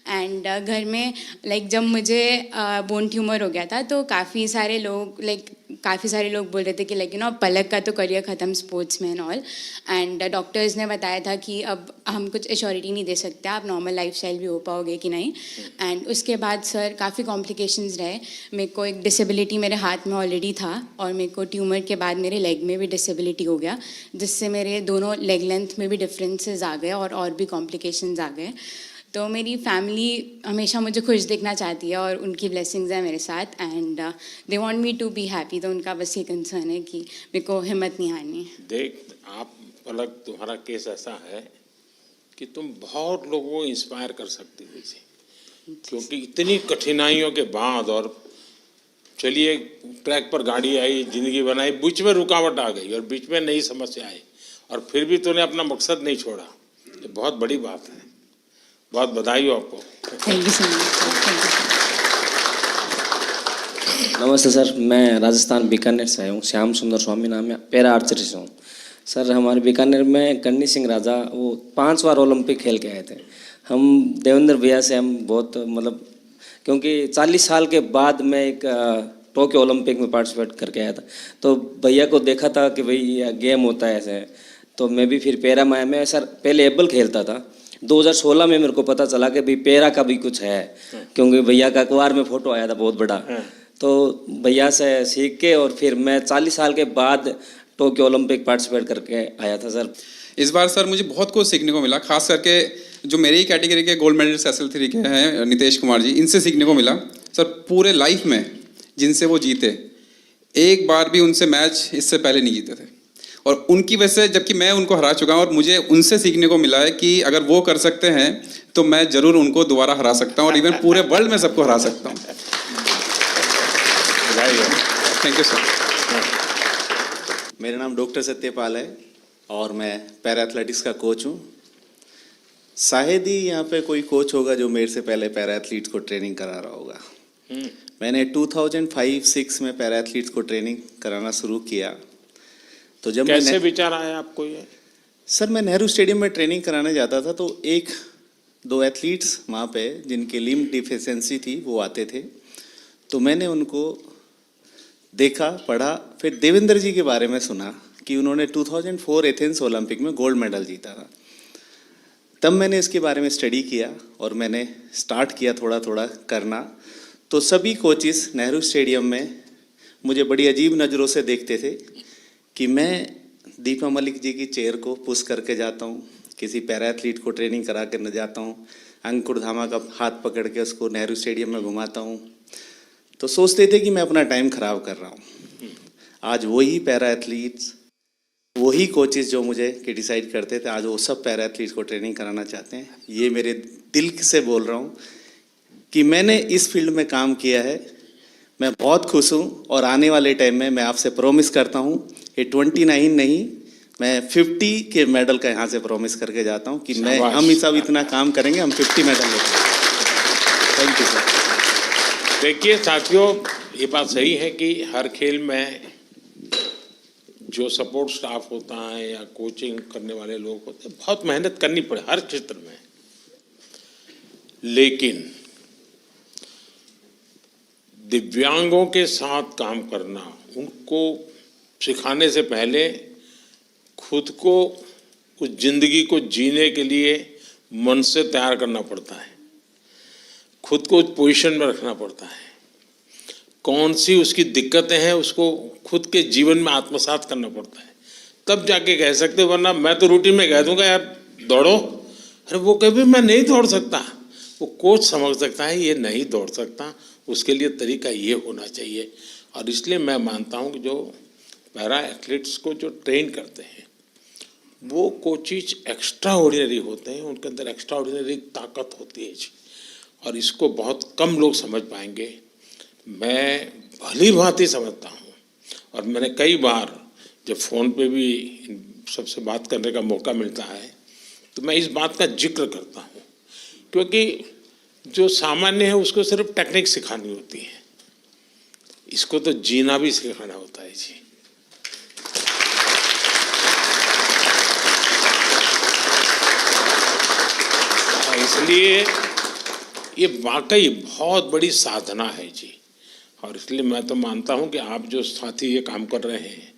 एंड घर में लाइक जब मुझे बोन ट्यूमर हो गया था तो काफ़ी सारे लोग बोल रहे थे कि लाइक पलक का तो करियर ख़त्म स्पोर्ट्स में एंड ऑल। एंड डॉक्टर्स ने बताया था कि अब हम कुछ एश्योरिटी नहीं दे सकते आप नॉर्मल लाइफस्टाइल भी हो पाओगे कि नहीं। एंड उसके बाद सर काफ़ी कॉम्प्लिकेशंस रहे। मेरे को एक डिसेबिलिटी मेरे हाथ में ऑलरेडी था और मेरे को ट्यूमर के बाद मेरे लेग में भी डिसेबिलिटी हो गया, जिससे मेरे दोनों लेग लेंथ में भी डिफरेंसेस आ गए और भी कॉम्प्लिकेशंस आ गए। तो मेरी फैमिली हमेशा मुझे खुश देखना चाहती है और उनकी ब्लेसिंग्स हैं मेरे साथ and they want me to be happy. तो उनका बस ये कंसर्न है कि मेरे को हिम्मत नहीं हारनी। देख आप पलक, तुम्हारा केस ऐसा है कि तुम बहुत लोगों को इंस्पायर कर सकती हो इसे, क्योंकि इतनी कठिनाइयों के बाद और चलिए ट्रैक पर गाड़ी आई, जिंदगी बनाई, बीच में रुकावट आ गई और बीच में नई समस्या आई और फिर भी तूने अपना मकसद नहीं छोड़ा। ये बहुत बड़ी बात है, बहुत बधाई हो आपको। Thank you so much. नमस्ते सर, मैं राजस्थान बीकानेर से आया हूँ। श्याम सुंदर स्वामी नाम है, पैरा आर्चरी से हूँ। सर हमारे बीकानेर में गन्नी सिंह राजा वो 5 बार ओलंपिक खेल के आए थे। हम देवेंद्र भैया से हम बहुत मतलब, क्योंकि 40 साल के बाद मैं एक टोक्यो ओलंपिक में पार्टिसिपेट करके आया था, तो भैया को देखा था कि भाई ये गेम होता है ऐसे, तो मैं भी फिर पैरा में मैं सर पहले एबल खेलता था। 2016 में मेरे को पता चला कि भाई पैरा का भी कुछ है, क्योंकि भैया का अखबार में फोटो आया था बहुत बड़ा, तो भैया से सीख के और फिर मैं 40 साल के बाद टोक्यो ओलंपिक पार्टिसिपेट करके आया था सर। इस बार सर मुझे बहुत कुछ सीखने को मिला, खास करके जो मेरी ही कैटेगरी के गोल्ड मेडलिस्ट SL3 के हैं नितेश कुमार जी, इनसे सीखने को मिला। सर पूरे लाइफ में जिनसे वो जीते, एक बार भी उनसे मैच इससे पहले नहीं जीते थे और उनकी वजह से, जबकि मैं उनको हरा चुका हूँ और मुझे उनसे सीखने को मिला है कि अगर वो कर सकते हैं तो मैं ज़रूर उनको दोबारा हरा सकता हूँ और इवन पूरे वर्ल्ड में सबको हरा सकता हूँ। Thank you sir. मेरा नाम डॉक्टर सत्यपाल है और मैं पैरा एथलेटिक्स का कोच हूँ। शायद ही यहाँ पे कोई कोच होगा जो मेरे से पहले पैरा एथलीट्स को ट्रेनिंग करा रहा होगा। मैंने 2005-06 में पैरा एथलीट्स को ट्रेनिंग कराना शुरू किया। तो जब कैसे विचार आया आपको ये? सर मैं नेहरू स्टेडियम में ट्रेनिंग कराने जाता था, तो 1-2 एथलीट्स वहाँ पे जिनकी लिम्ब डिफिशेंसी थी वो आते थे, तो मैंने उनको देखा, पढ़ा, फिर देवेंद्र जी के बारे में सुना कि उन्होंने 2004 एथेंस ओलंपिक में गोल्ड मेडल जीता था। तब मैंने इसके बारे में स्टडी किया और मैंने स्टार्ट किया थोड़ा थोड़ा करना। तो सभी कोचेस नेहरू स्टेडियम में मुझे बड़ी अजीब नज़रों से देखते थे कि मैं दीपा मलिक जी की चेयर को पुश करके जाता हूँ, किसी पैरा एथलीट को ट्रेनिंग करा कर न जाता हूँ, अंकुर धामा का हाथ पकड़ के उसको नेहरू स्टेडियम में घुमाता हूँ, तो सोचते थे कि मैं अपना टाइम खराब कर रहा हूँ। आज वही पैरा एथलीट्स, वही कोचेस जो मुझे क्रिटिसाइज करते थे, आज वो सब पैरा एथलीट्स को ट्रेनिंग कराना चाहते हैं। ये मेरे दिल से बोल रहा हूँ कि मैंने इस फील्ड में काम किया है, मैं बहुत खुश हूँ और आने वाले टाइम में मैं आपसे प्रॉमिस करता हूँ ये 29 नहीं, मैं 50 के मेडल का यहाँ से प्रॉमिस करके जाता हूँ कि मैं हम ही सब इतना काम करेंगे, हम 50 मेडल लेंगे। Thank you sir. देखिए साथियों, ये बात सही है कि हर खेल में जो सपोर्ट स्टाफ होता है या कोचिंग करने वाले लोग होते हैं, बहुत मेहनत करनी पड़े हर क्षेत्र में, लेकिन दिव्यांगों के साथ काम करना, उनको सिखाने से पहले खुद को उस जिंदगी को जीने के लिए मन से तैयार करना पड़ता है, खुद को उस पोजीशन में रखना पड़ता है, कौन सी उसकी दिक्कतें हैं उसको खुद के जीवन में आत्मसात करना पड़ता है, तब जाके कह सकते, वरना मैं तो रूटीन में कह दूंगा यार दौड़ो, अरे वो कभी मैं नहीं दौड़ सकता, वो कोच समझ सकता है ये नहीं दौड़ सकता, उसके लिए तरीका ये होना चाहिए। और इसलिए मैं मानता हूँ कि जो पैरा एथलीट्स को जो ट्रेन करते हैं वो कोचेज एक्स्ट्रा ऑर्डिनरी होते हैं, उनके अंदर एक्स्ट्रा ऑर्डिनरी ताकत होती है जी, और इसको बहुत कम लोग समझ पाएंगे। मैं भली भांति समझता हूँ और मैंने कई बार जब फ़ोन पे भी सबसे बात करने का मौका मिलता है तो मैं इस बात का जिक्र करता हूँ, क्योंकि जो सामान्य है उसको सिर्फ टेक्निक सिखानी होती है, इसको तो जीना भी सिखाना होता है जी। इसलिए ये वाकई बहुत बड़ी साधना है जी। और इसलिए मैं तो मानता हूं कि आप जो साथी ये काम कर रहे हैं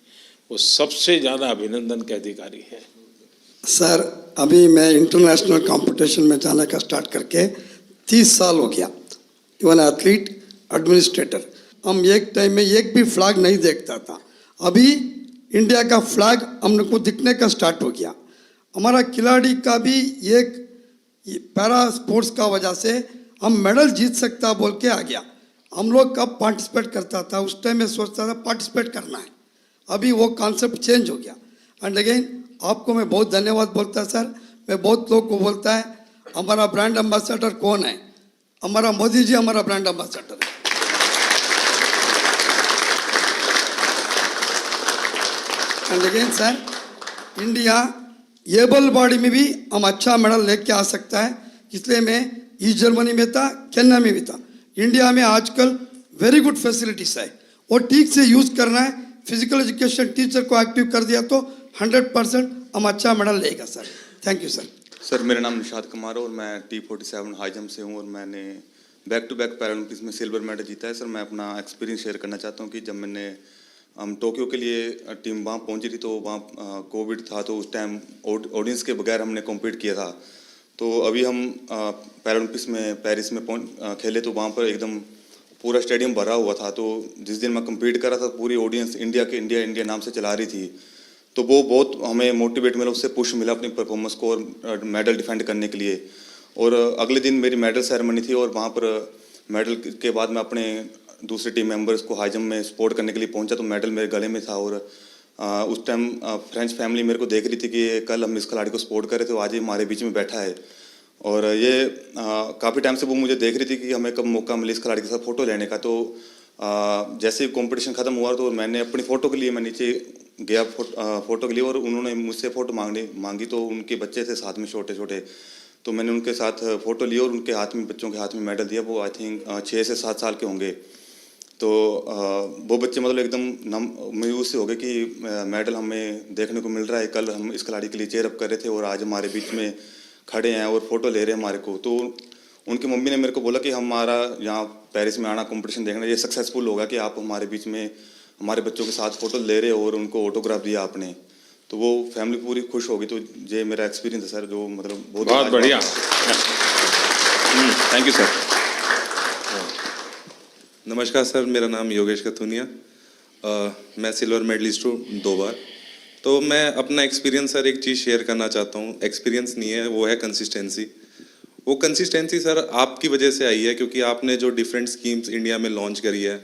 वो सबसे ज़्यादा अभिनंदन के अधिकारी हैं। सर अभी मैं इंटरनेशनल कंपटीशन में जाने का स्टार्ट करके 30 साल हो गया। इवन एथलीट, एडमिनिस्ट्रेटर, हम एक टाइम में एक भी फ्लैग नहीं देखता था। अभी इंडिया का फ्लैग हम लोग को दिखने का स्टार्ट हो गया। हमारा खिलाड़ी का भी एक पैरा स्पोर्ट्स का वजह से हम मेडल जीत सकता बोल के आ गया। हम लोग कब पार्टिसिपेट करता था, उस टाइम में सोचता था पार्टिसिपेट करना है। अभी वो कॉन्सेप्ट चेंज हो गया। एंड अगेन आपको मैं बहुत धन्यवाद बोलता सर। मैं बहुत लोग को बोलता है हमारा ब्रांड एम्बेसडर कौन है, हमारा मोदी जी हमारा ब्रांड एम्बेसडर है। And again sir, India able body में भी हम अच्छा मेडल लेके आ सकता है। इसलिए मैं ईस्ट जर्मनी में था, केन्या में भी था। इंडिया में आजकल वेरी गुड फैसिलिटीज है, वो ठीक से यूज करना है। फिजिकल एजुकेशन टीचर को एक्टिव कर दिया तो 100% हम अच्छा मेडल लेगा sir. Thank you sir. Sir मेरा नाम निशाद कुमार है और मैं T47 हाई जंप से हूँ और मैंने बैक टू बैक पैरालंपिक्स में सिल्वर मेडल जीता है। सर मैं अपना एक्सपीरियंस शेयर करना चाहता हूँ कि जब हम टोक्यो के लिए टीम वहाँ पहुँची थी तो वहाँ कोविड था, तो उस टाइम ऑडियंस के बगैर हमने कॉम्पीट किया था। तो अभी हम पैरालंपिक्स में पेरिस में खेले तो वहाँ पर एकदम पूरा स्टेडियम भरा हुआ था। तो जिस दिन मैं कम्पीट कर रहा था पूरी ऑडियंस इंडिया नाम से चला रही थी। तो वो बहुत हमें मोटिवेट मिला, उससे पुश मिला अपनी परफॉर्मेंस को और मेडल डिफेंड करने के लिए। और अगले दिन मेरी मेडल सेरेमनी थी और वहाँ पर मेडल के बाद मैं अपने दूसरे टीम मेंबर्स को हाई जंप में सपोर्ट करने के लिए पहुंचा तो मेडल मेरे गले में था। और उस टाइम फ्रेंच फैमिली मेरे को देख रही थी कि कल हम इस खिलाड़ी को सपोर्ट कर रहे थे, तो आज ये हमारे बीच में बैठा है। और ये काफ़ी टाइम से वो मुझे देख रही थी कि हमें कब मौका मिले इस खिलाड़ी के साथ फ़ोटो लेने का। तो जैसे ही कॉम्पिटिशन ख़त्म हुआ तो मैंने अपनी फ़ोटो के लिए मैं नीचे गया फ़ोटो के लिए और उन्होंने मुझसे फ़ोटो मांगी। तो उनके बच्चे थे साथ में छोटे छोटे, तो मैंने उनके साथ फ़ोटो ली और उनके हाथ में, बच्चों के हाथ में मेडल दिया। वो आई थिंक 6 से 7 साल के होंगे। तो वो बच्चे मतलब एकदम मायूस से हो गए कि मेडल हमें देखने को मिल रहा है, कल हम इस खिलाड़ी के लिए चेयर अप कर रहे थे और आज हमारे बीच में खड़े हैं और फ़ोटो ले रहे हैं हमारे को। तो उनकी मम्मी ने मेरे को बोला कि हमारा यहाँ पेरिस में आना, कंपटीशन देखना, ये सक्सेसफुल होगा कि आप हमारे बीच में हमारे बच्चों के साथ फ़ोटो ले रहे हो और उनको ऑटोग्राफ दिया आपने। तो वो फैमिली पूरी खुश हो गई। तो ये मेरा एक्सपीरियंस है सर, जो मतलब बहुत बढ़िया। Thank you sir. नमस्कार सर, मेरा नाम योगेश कथुनिया। मैं सिल्वर मेडलिस्ट हूँ 2 बार। तो मैं अपना एक्सपीरियंस सर एक चीज़ शेयर करना चाहता हूँ। एक्सपीरियंस नहीं है, वो है कंसिस्टेंसी। वो कंसिस्टेंसी सर आपकी वजह से आई है, क्योंकि आपने जो डिफरेंट स्कीम्स इंडिया में लॉन्च करी है,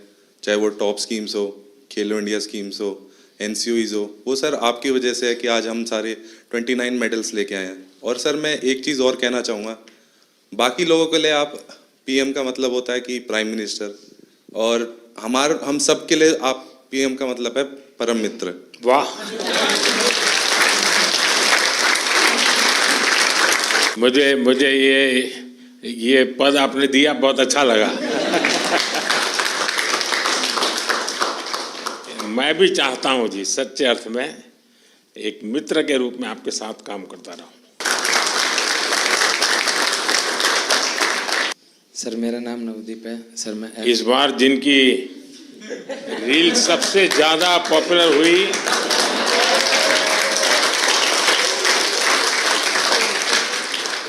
चाहे वो टॉप स्कीम्स हो, खेलो इंडिया स्कीम्स हो, NCOEs हो, वो सर आपकी वजह से है कि आज हम सारे 29 मेडल्स लेके आए हैं। और सर मैं एक चीज़ और कहना चाहूँगा, बाकी लोगों के लिए आप PM का मतलब होता है कि प्राइम मिनिस्टर, और हम सब के लिए आप PM का मतलब है परम मित्र। वाह, मुझे ये पद आपने दिया, बहुत अच्छा लगा। मैं भी चाहता हूं जी, सच्चे अर्थ में एक मित्र के रूप में आपके साथ काम करता रहूं। सर मेरा नाम नवदीप है सर। मैं इस बार जिनकी रील सबसे ज्यादा पॉपुलर हुई,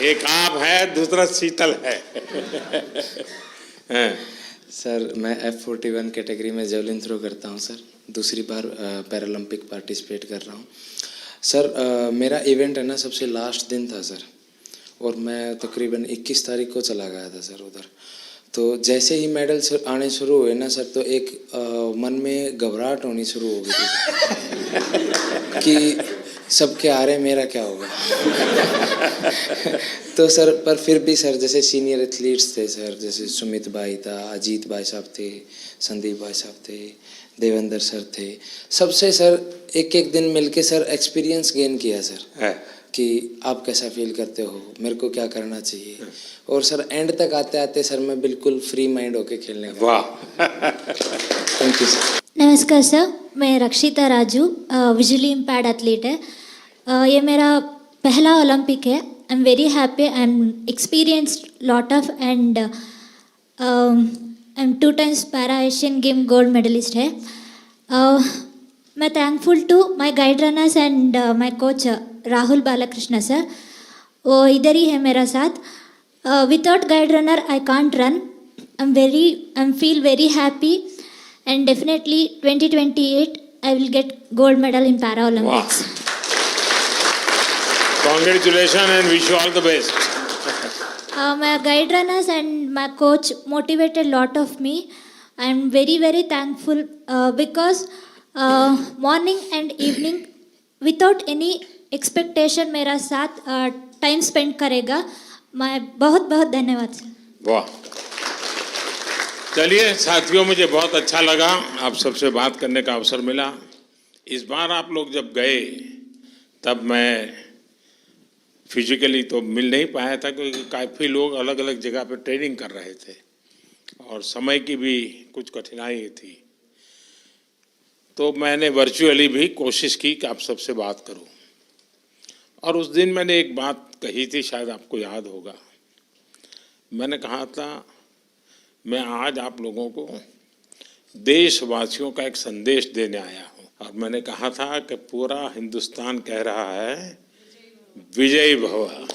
एक आप है, दूसरा शीतल है। सर मैं F41 कैटेगरी में जेवलिन थ्रो करता हूं सर। दूसरी बार पैरालंपिक पार्टिसिपेट कर रहा हूं सर। मेरा इवेंट है ना सबसे लास्ट दिन था सर, और मैं तकरीबन 21 तारीख को चला गया था सर उधर। तो जैसे ही मेडल आने शुरू हुए ना सर, तो एक मन में घबराहट होनी शुरू हो गई थी कि सबके आ रहे, मेरा क्या होगा। तो सर पर फिर भी सर जैसे सीनियर एथलीट्स थे सर, जैसे सुमित भाई था, अजीत भाई साहब थे, संदीप भाई साहब थे, देवेंद्र सर थे, सबसे सर एक एक दिन मिलके सर एक्सपीरियंस गेन किया सर कि आप कैसा फील करते हो, मेरे को क्या करना चाहिए। और सर एंड तक आते आते सर मैं बिल्कुल फ्री माइंड होके खेलने का। वाह, थैंक यू सर। नमस्कार सर, मैं रक्षिता राजू, विजुअली इम्पैर्ड एथलीट है। ये मेरा पहला ओलंपिक है I'm very happy and experienced lot of and I'm 2 times Para Asian Game gold medalist है. मैं thankful to my guide runners and my coach Rahul Balakrishna sir. वो इधर ही है मेरा साथ. Without guide runner I can't run. I'm feel very happy and definitely 2028 I will get gold medal in Paralympics. Congratulations and wish you all the best. My guide runners and my coach motivated lot of me. I'm very very thankful because morning and evening without any expectation मेरा साथ time spend करेगा. मैं बहुत बहुत धन्यवाद sir. वाह, चलिए साथियों, मुझे बहुत अच्छा लगा आप सबसे बात करने का अवसर मिला. इस बार आप लोग जब गए तब मैं फिजिकली तो मिल नहीं पाया था क्योंकि काफ़ी लोग अलग अलग जगह पे ट्रेनिंग कर रहे थे और समय की भी कुछ कठिनाई थी. तो मैंने वर्चुअली भी कोशिश की कि आप सबसे बात करूं. और उस दिन मैंने एक बात कही थी, शायद आपको याद होगा. मैंने कहा था मैं आज आप लोगों को देशवासियों का एक संदेश देने आया हूं. और मैंने कहा था कि पूरा हिंदुस्तान कह रहा है विजयी भव.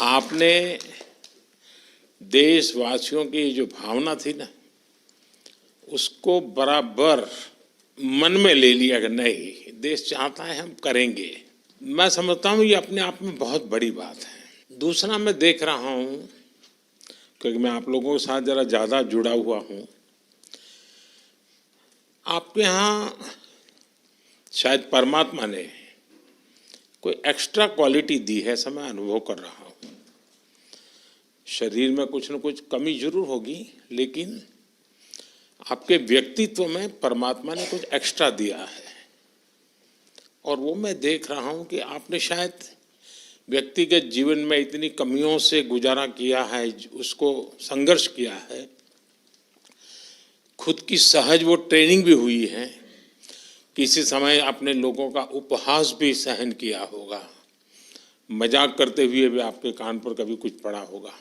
आपने देशवासियों की जो भावना थी ना, उसको बराबर मन में ले लिया कि नहीं, देश चाहता है हम करेंगे. मैं समझता हूँ ये अपने आप में बहुत बड़ी बात है. दूसरा, मैं देख रहा हूँ क्योंकि मैं आप लोगों के साथ ज़रा ज़्यादा जुड़ा हुआ हूँ, आपके यहाँ शायद परमात्मा ने कोई एक्स्ट्रा क्वालिटी दी है, ऐसा मैं अनुभव कर रहा हूँ. शरीर में कुछ न कुछ कमी जरूर होगी, लेकिन आपके व्यक्तित्व में परमात्मा ने कुछ एक्स्ट्रा दिया है. और वो मैं देख रहा हूँ कि आपने शायद व्यक्तिगत जीवन में इतनी कमियों से गुजारा किया है, उसको संघर्ष किया है, खुद की सहज वो ट्रेनिंग भी हुई है. किसी समय आपने लोगों का उपहास भी सहन किया होगा, मजाक करते हुए भी आपके कान पर कभी कुछ पड़ा होगा.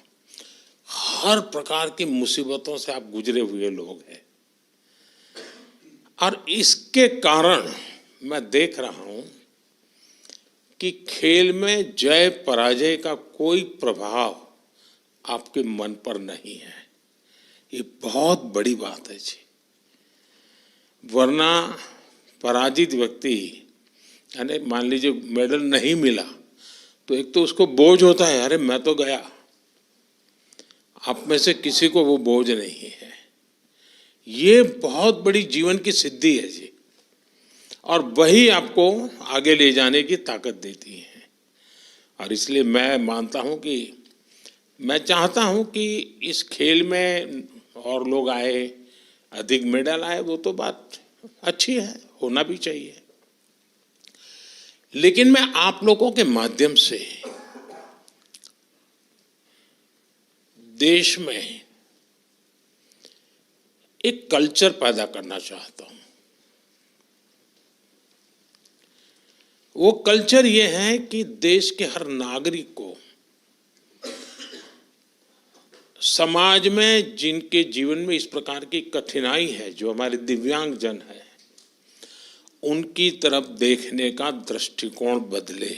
हर प्रकार की मुसीबतों से आप गुजरे हुए लोग हैं. और इसके कारण मैं देख रहा हूं कि खेल में जय पराजय का कोई प्रभाव आपके मन पर नहीं है. ये बहुत बड़ी बात है जी. वरना पराजित व्यक्ति, यानी मान लीजिए मेडल नहीं मिला तो एक तो उसको बोझ होता है, अरे मैं तो गया. आप में से किसी को वो बोझ नहीं है. ये बहुत बड़ी जीवन की सिद्धि है जी, और वही आपको आगे ले जाने की ताकत देती है. और इसलिए मैं मानता हूँ कि मैं चाहता हूँ कि इस खेल में और लोग आए, अधिक मेडल आए, वो तो बात अच्छी है, होना भी चाहिए. लेकिन मैं आप लोगों के माध्यम से देश में एक कल्चर पैदा करना चाहता हूं. वो कल्चर ये है कि देश के हर नागरिक को समाज में जिनके जीवन में इस प्रकार की कठिनाई है, जो हमारे दिव्यांग जन है, उनकी तरफ देखने का दृष्टिकोण बदले.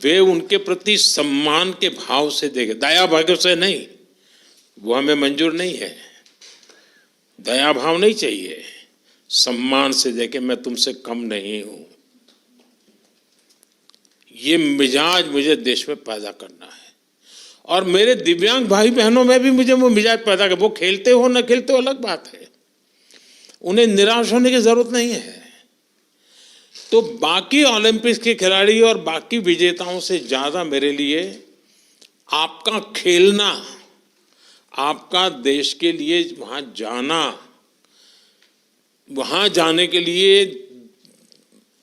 वे उनके प्रति सम्मान के भाव से देखे, दया भाव से नहीं. वो हमें मंजूर नहीं है. दया भाव नहीं चाहिए, सम्मान से देखे, मैं तुमसे कम नहीं हूं. ये मिजाज मुझे देश में पैदा करना है. और मेरे दिव्यांग भाई बहनों में भी मुझे वो मिजाज पैदा कर. वो खेलते हो न खेलते हो अलग बात है, उन्हें निराश होने की जरूरत नहीं है. तो बाकी ओलंपिक्स के खिलाड़ी और बाकी विजेताओं से ज़्यादा मेरे लिए आपका खेलना, आपका देश के लिए वहाँ जाना, वहाँ जाने के लिए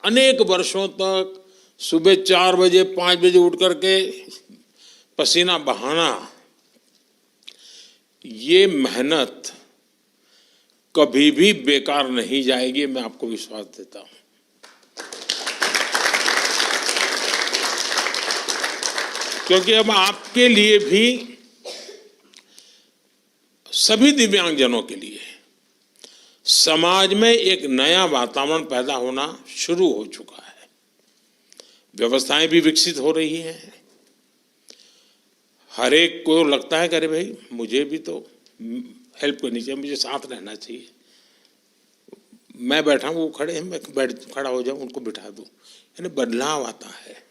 अनेक वर्षों तक सुबह 4 बजे 5 बजे उठ करके पसीना बहाना, ये मेहनत कभी भी बेकार नहीं जाएगी, मैं आपको विश्वास देता हूं। क्योंकि अब आपके लिए भी, सभी दिव्यांगजनों के लिए समाज में एक नया वातावरण पैदा होना शुरू हो चुका है। व्यवस्थाएं भी विकसित हो रही हैं। हर एक को लगता है कि अरे भाई मुझे भी तो हेल्प करनी चाहिए, मुझे साथ रहना चाहिए। मैं बैठा हूँ, वो खड़े हैं, मैं खड़ा हो जाऊँ, उनको बिठा दूँ, यानी बदलाव आता है।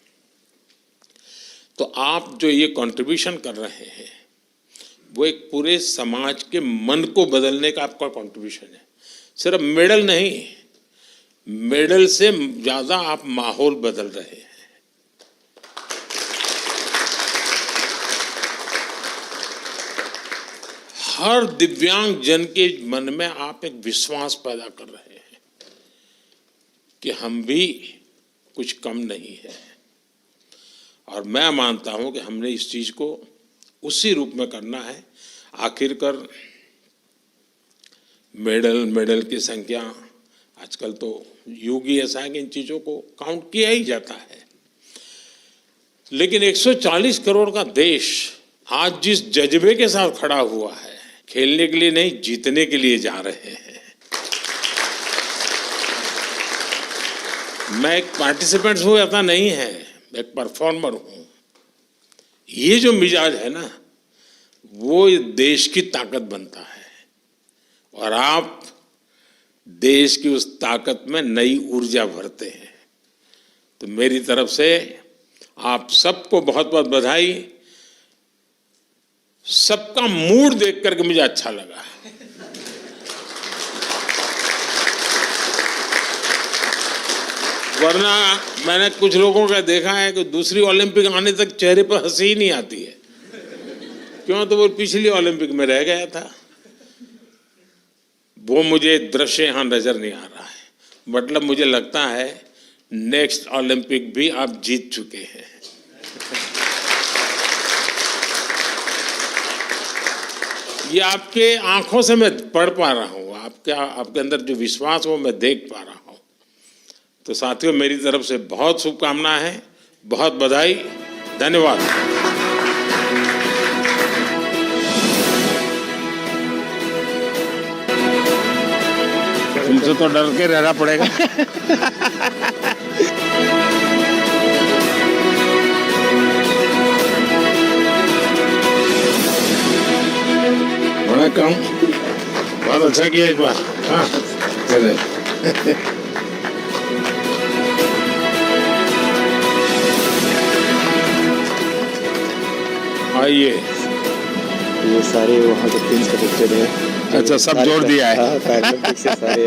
तो आप जो ये कंट्रीब्यूशन कर रहे हैं वो एक पूरे समाज के मन को बदलने का आपका कंट्रीब्यूशन है। सिर्फ मेडल नहीं, मेडल से ज़्यादा आप माहौल बदल रहे हैं। हर दिव्यांग जन के मन में आप एक विश्वास पैदा कर रहे हैं कि हम भी कुछ कम नहीं है। और मैं मानता हूं कि हमने इस चीज को उसी रूप में करना है। आखिरकार मेडल की संख्या, आजकल तो युग ही ऐसा है कि इन चीजों को काउंट किया ही जाता है। लेकिन 140 करोड़ का देश आज जिस जज्बे के साथ खड़ा हुआ है, खेलने के लिए नहीं, जीतने के लिए जा रहे हैं। मैं एक पार्टिसिपेंट हूं ऐसा नहीं है, एक परफॉर्मर हूं। ये जो मिजाज है ना, वो देश की ताकत बनता है। और आप देश की उस ताकत में नई ऊर्जा भरते हैं। तो मेरी तरफ से आप सबको बहुत बहुत बधाई। सबका मूड देख करके मुझे अच्छा लगा। वरना मैंने कुछ लोगों का देखा है कि दूसरी ओलंपिक आने तक चेहरे पर हंसी ही नहीं आती है। क्यों? तो वो पिछली ओलंपिक में रह गया था। वो मुझे दृश्य यहाँ नजर नहीं आ रहा है। मतलब मुझे लगता है नेक्स्ट ओलंपिक भी आप जीत चुके हैं। ये आपके आंखों से मैं पढ़ पा रहा हूँ, आपके अंदर जो विश्वास वो मैं देख पा रहा हूँ। तो साथियों, मेरी तरफ से बहुत शुभकामनाएं हैं, बहुत बधाई, धन्यवाद। तुमसे तो डर के रहना पड़ेगा। बड़ा काम, बहुत अच्छा किया इस बार। हाँ, आइए। ये सारे वहाँ के टीम के बच्चे हैं। अच्छा, सब जोड़ दिया है। हाँ, पैरालंपिक से सारे